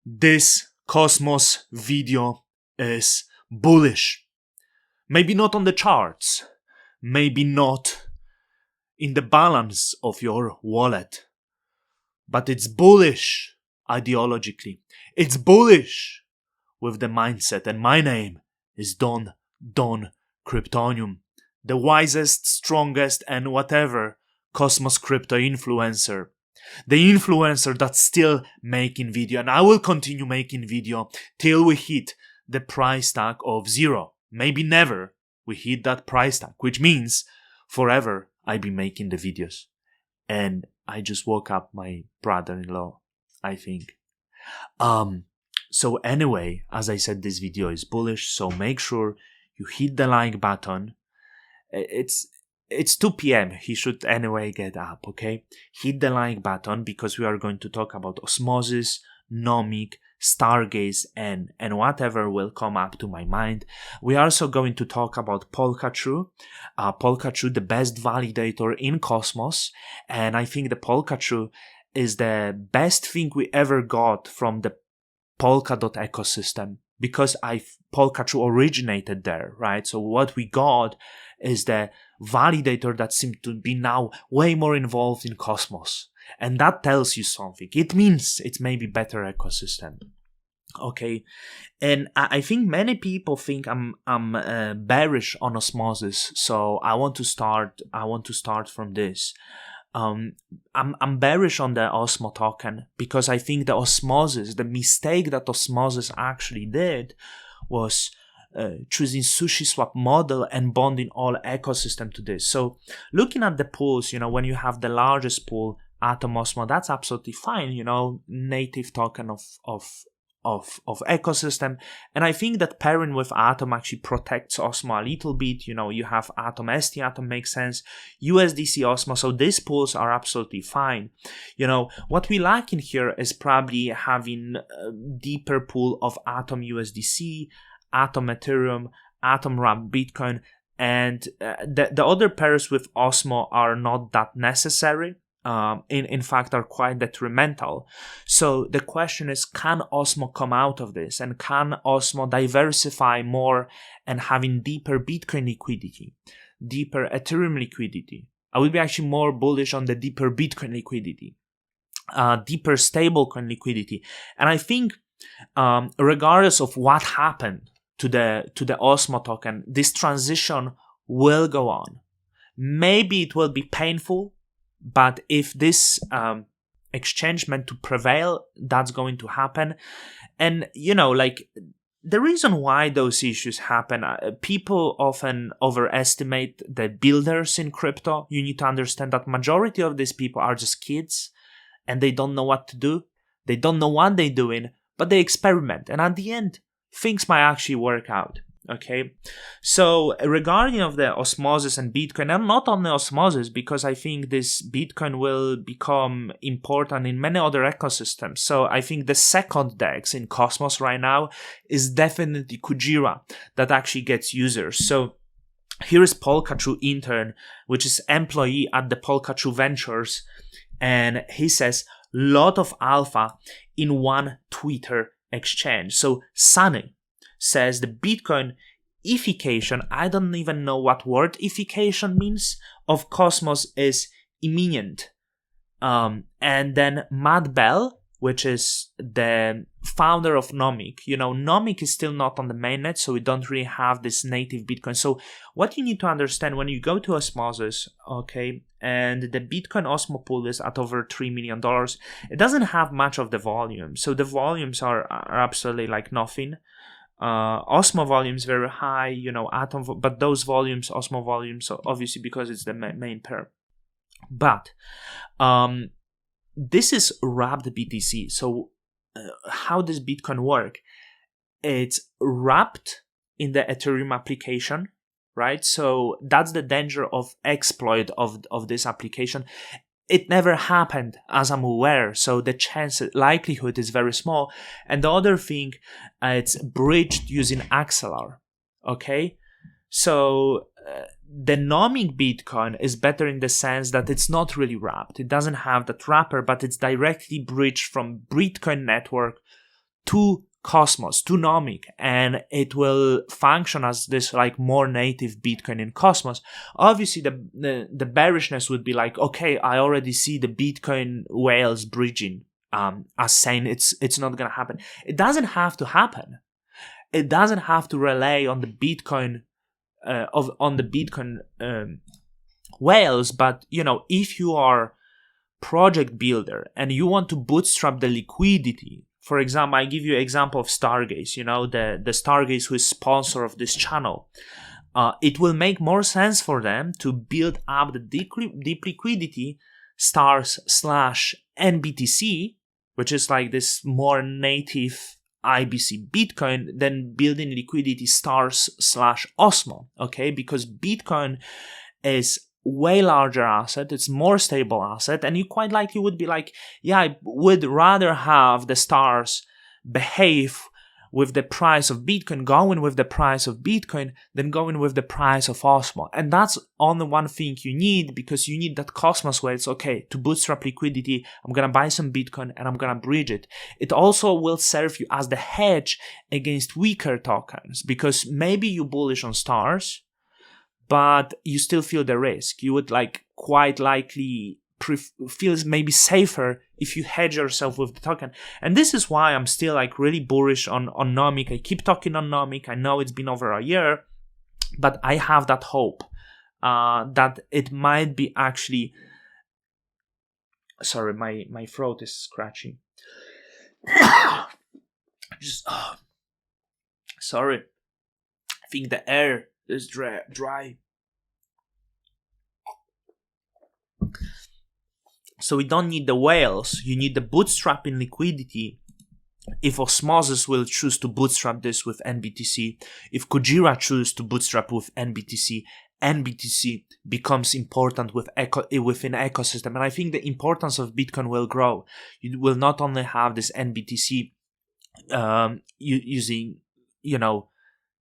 This Cosmos video is bullish. Maybe not on the charts, maybe not in the balance of your wallet, but it's bullish ideologically. It's bullish with the mindset, and my name is Don Kryptonium, the wisest, strongest, and whatever Cosmos crypto influencer. The influencer that's still making video, and I will continue making video till we hit the price tag of 0. Maybe never we hit that price tag, which means forever I be making the videos. And I just woke up my brother-in-law, I think. So anyway, as I said, this video is bullish, so make sure you hit the like button. It's 2 p.m. He should anyway get up, okay? Hit the like button because we are going to talk about Osmosis, Nomic, Stargaze, and whatever will come up to my mind. We are also going to talk about Polkachoo. Polkachoo, the best validator in Cosmos. And I think the Polkachoo is the best thing we ever got from the Polkadot ecosystem, because Polkachoo originated there, right? So what we got is the validator that seems to be now way more involved in Cosmos. And that tells you something. It means it's maybe better ecosystem. Okay. And I think many people think I'm bearish on Osmosis. So I want to start from this. I'm bearish on the Osmo token because I think the Osmosis, the mistake that Osmosis actually did was choosing SushiSwap model and bonding all ecosystem to this. So looking at the pools, when you have the largest pool, Atom Osmo, that's absolutely fine, native token of ecosystem. And I think that pairing with Atom actually protects Osmo a little bit. You have Atom, ST Atom makes sense, USDC Osmo, so these pools are absolutely fine. What we lack in here is probably having a deeper pool of Atom USDC, Atom Ethereum, Atom Wrap Bitcoin, and the other pairs with Osmo are not that necessary. In fact, are quite detrimental. So the question is, can Osmo come out of this? And can Osmo diversify more and having deeper Bitcoin liquidity, deeper Ethereum liquidity? I will be actually more bullish on the deeper Bitcoin liquidity, deeper stablecoin liquidity. And I think regardless of what happened to the Osmo token, this transition will go on. Maybe it will be painful, but if this exchange meant to prevail, that's going to happen. And, the reason why those issues happen, people often overestimate the builders in crypto. You need to understand that majority of these people are just kids and they don't know what to do. They don't know what they're doing, but they experiment. And at the end, things might actually work out. Okay, so regarding of the Osmosis and Bitcoin, and not only Osmosis, because I think this Bitcoin will become important in many other ecosystems. So I think the second DEX in Cosmos right now is definitely Kujira that actually gets users. So here is Polkachoo intern, which is employee at the Polkachoo Ventures, and he says lot of alpha in one Twitter exchange. So Sunny says the Bitcoinification, I don't even know what word ification means, of Cosmos is imminent. And then Matt Bell, which is the founder of Nomic. Nomic is still not on the mainnet, so we don't really have this native Bitcoin. So what you need to understand when you go to Osmosis, okay, and the Bitcoin Osmo pool is at over $3 million, it doesn't have much of the volume. So the volumes are absolutely like nothing. Osmo volumes very high, Atom, but those volumes, Osmo volumes, obviously because it's the main pair. But this is wrapped BTC. So how does Bitcoin work? It's wrapped in the Ethereum application, right? So that's the danger of exploit of this application. It never happened, as I'm aware, so the likelihood is very small. And the other thing, it's bridged using Axelar, okay? So the Nomic Bitcoin is better in the sense that it's not really wrapped. It doesn't have that wrapper, but it's directly bridged from Bitcoin network to Cosmos, to Nomic, and it will function as this like more native Bitcoin in Cosmos. Obviously, the bearishness would be like, okay, I already see the Bitcoin whales bridging, as saying it's not gonna happen. It doesn't have to happen. It doesn't have to rely on the Bitcoin whales. But if you are project builder and you want to bootstrap the liquidity. For example, I give you an example of Stargaze, the Stargaze who is sponsor of this channel. It will make more sense for them to build up the deep liquidity stars/NBTC, which is like this more native IBC Bitcoin, than building liquidity stars/Osmo, okay? Because Bitcoin is way larger asset, it's more stable asset, and you quite likely would be like, yeah, I would rather have the stars behave with the price of Bitcoin, going with the price of Bitcoin, than going with the price of Osmo. And that's only one thing you need, because you need that Cosmos where it's okay to bootstrap liquidity. I'm gonna buy some Bitcoin and I'm gonna bridge it. It also will serve you as the hedge against weaker tokens, because maybe you bullish on stars, but you still feel the risk. You would like quite likely feel maybe safer if you hedge yourself with the token. And this is why I'm still like really bullish on Nomic. I keep talking on Nomic. I know it's been over a year, but I have that hope that it might be actually... Sorry, my throat is scratchy. Sorry. I think the air is dry. So we don't need the whales, you need the bootstrapping liquidity. If Osmosis will choose to bootstrap this with NBTC, if Kujira chooses to bootstrap with NBTC, NBTC becomes important within ecosystem. And I think the importance of Bitcoin will grow. You will not only have this NBTC using,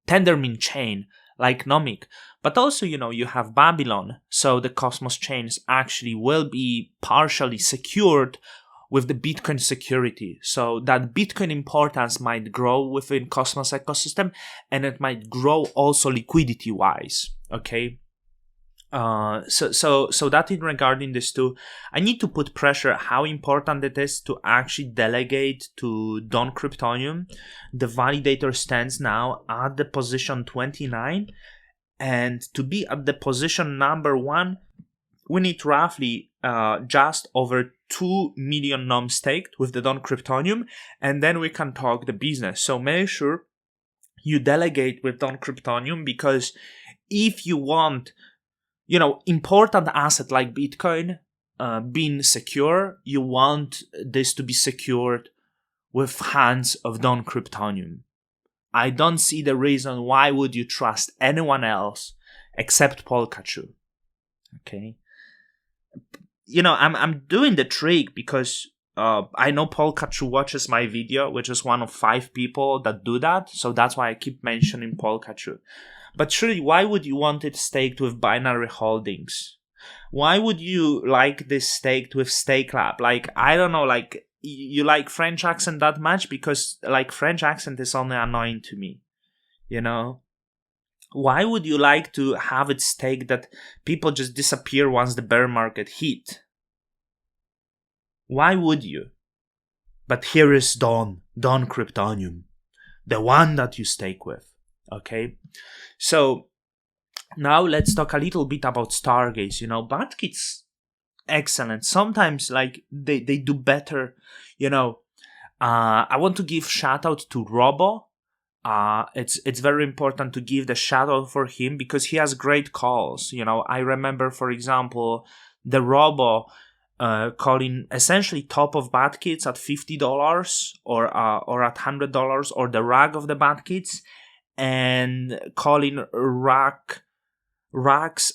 Tendermint chain like Nomic, but also, you have Babylon. So the Cosmos chains actually will be partially secured with the Bitcoin security. So that Bitcoin importance might grow within Cosmos ecosystem, and it might grow also liquidity wise. Okay. So that in regarding this too, I need to put pressure how important it is to actually delegate to Don Kryptonium. The validator stands now at the position 29, and to be at the position number 1, we need roughly just over 2 million nom staked with the Don Kryptonium, and then we can talk the business. So make sure you delegate with Don Kryptonium, because if you want important asset like Bitcoin being secure, you want this to be secured with hands of Don Kryptonium. I don't see the reason why would you trust anyone else except Polkachu. Okay. I'm doing the trick because I know Polkachu watches my video, which is one of 5 people that do that. So that's why I keep mentioning Polkachu. But surely, why would you want it staked with binary holdings? Why would you like this staked with Stake Lab? Like, I don't know, like, you like French accent that much? Because, like, French accent is only annoying to me, Why would you like to have it staked that people just disappear once the bear market hit? Why would you? But here is Don Kryptonium, the one that you stake with. Okay, so now let's talk a little bit about Stargaze. Batkit's excellent. Sometimes like they do better. I want to give shout out to Robo. It's very important to give the shout out for him because he has great calls. I remember, for example, the Robo calling essentially top of Batkits at $50 or at $100, or the rag of the Batkits, and calling racks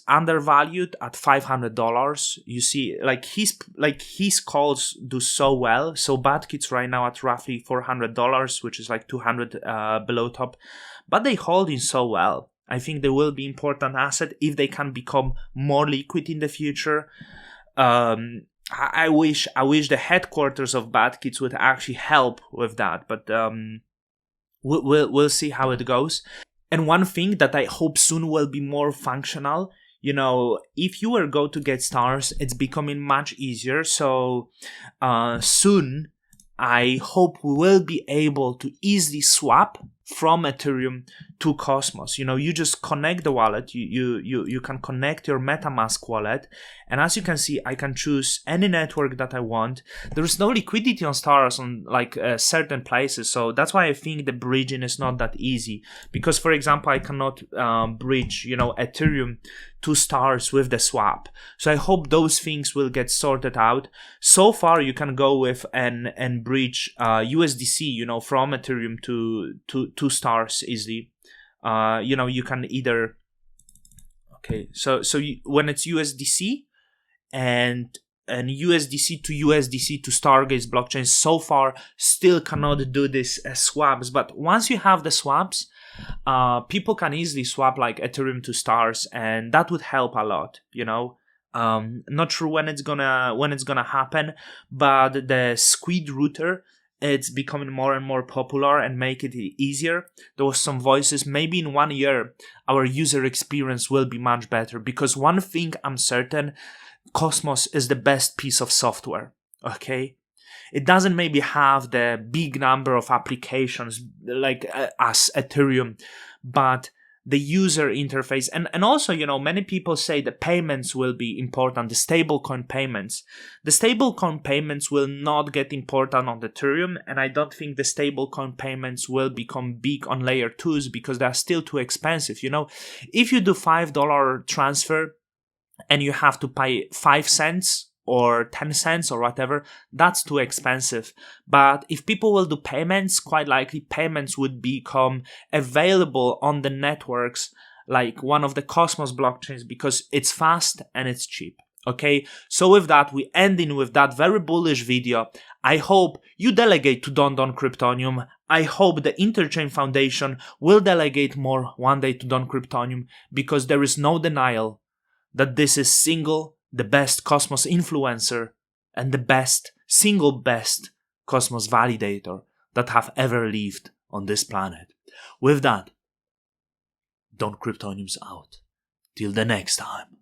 undervalued at $500. You see, his calls do so well. So Batkits right now at roughly $400, which is like $200 below top, but they holding so well. I think they will be important asset if they can become more liquid in the future. I wish the headquarters of Bad Kids would actually help with that, but we'll see how it goes. And one thing that I hope soon will be more functional, if you were go to get stars, it's becoming much easier. So soon, I hope we will be able to easily swap from Ethereum to Cosmos. You just connect the wallet. You can connect your MetaMask wallet, and as you can see, I can choose any network that I want. There is no liquidity on stars on certain places, so that's why I think the bridging is not that easy. Because, for example, I cannot bridge Ethereum to stars with the swap. So I hope those things will get sorted out. So far, you can go with and bridge USDC, from Ethereum to stars easily. You can either when it's USDC and USDC to Stargaze blockchain, so far still cannot do this swaps. But once you have the swaps, people can easily swap like Ethereum to stars, and that would help a lot. Not sure when it's gonna happen, but the Squid router, it's becoming more and more popular and make it easier. There was some voices, maybe in 1 year our user experience will be much better, because one thing I'm certain, Cosmos is the best piece of software. Okay, it doesn't maybe have the big number of applications like as Ethereum, but the user interface, and also, many people say the payments will be important, the stablecoin payments. The stablecoin payments will not get important on Ethereum, and I don't think the stablecoin payments will become big on layer 2s because they're still too expensive. If you do $5 transfer and you have to pay 5 cents or 10 cents or whatever, that's too expensive. But if people will do payments, quite likely payments would become available on the networks like one of the Cosmos blockchains, because it's fast and it's cheap. Okay, so with that, we ending with that very bullish video. I hope you delegate to Don Kryptonium. I hope the Interchain Foundation will delegate more one day to Don Kryptonium, because there is no denial that this is the best Cosmos influencer and the single best Cosmos validator that have ever lived on this planet. With that, Don Kryptonium's out. Till the next time.